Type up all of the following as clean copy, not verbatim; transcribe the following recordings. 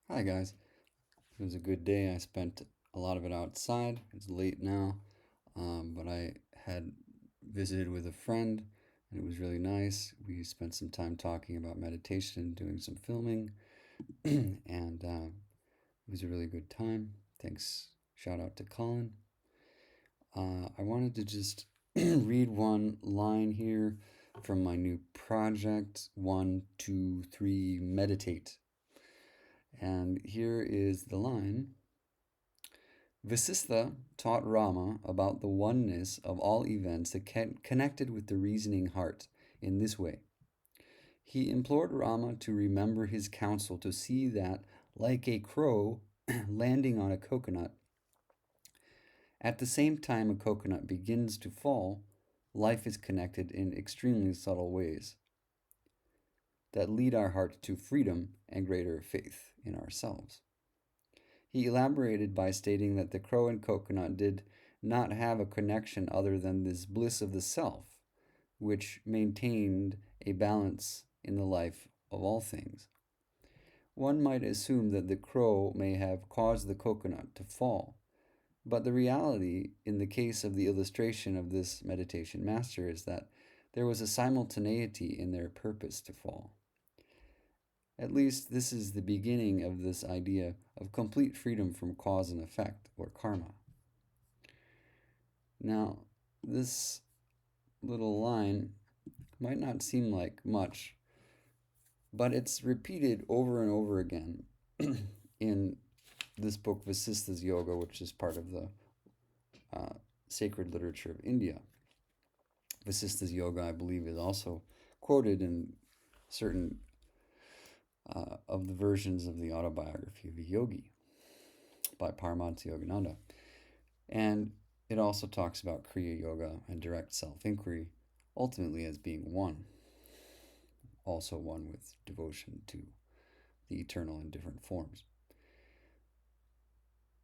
Hi guys. It was a good day. I spent a lot of it outside. It's late now, but I had visited with a friend and it was really nice. We spent some time talking about meditation, doing some filming, and it was a really good time. Thanks. Shout out to Colin. I wanted to just read one line here from my new project 1, 2, 3, meditate. And here is the line. Vasistha taught Rama about the oneness of all events that connected with the reasoning heart in this way. He implored Rama to remember his counsel to see that, like a crow landing on a coconut, at the same time a coconut begins to fall, life is connected in extremely subtle ways that lead our heart to freedom and greater faith in ourselves. He elaborated by stating that the crow and coconut did not have a connection other than this bliss of the self, which maintained a balance in the life of all things. One might assume that the crow may have caused the coconut to fall, but the reality, in the case of the illustration of this meditation master, is that there was a simultaneity in their purpose to fall. At least this is the beginning of this idea of complete freedom from cause and effect, or karma. Now, this little line might not seem like much, but it's repeated over and over again in this book, Vasistha's Yoga, which is part of the sacred literature of India. Vasistha's Yoga, I believe, is also quoted in certain of the versions of the autobiography of a yogi by Paramahansa Yogananda. And it also talks about Kriya Yoga and direct self-inquiry, ultimately as being one, also one with devotion to the eternal in different forms.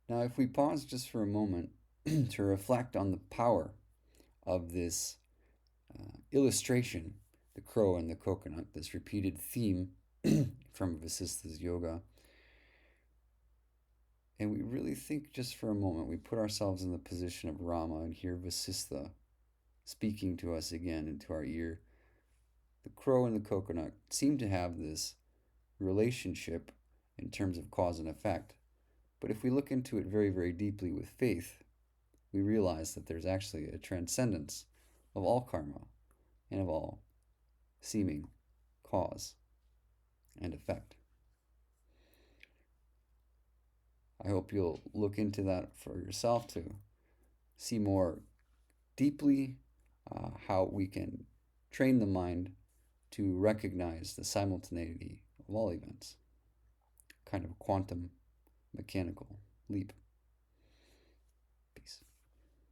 Now, if we pause just for a moment to reflect on the power of this illustration, the crow and the coconut, this repeated theme from Vasistha's Yoga, and we really think just for a moment, we put ourselves in the position of Rama and hear Vasistha speaking to us again into our ear. The crow and the coconut seem to have this relationship in terms of cause and effect, but if we look into it very, very deeply with faith, we realize that there's actually a transcendence of all karma and of all seeming cause and effect. I hope you'll look into that for yourself to see more deeply how we can train the mind to recognize the simultaneity of all events, kind of a quantum mechanical leap.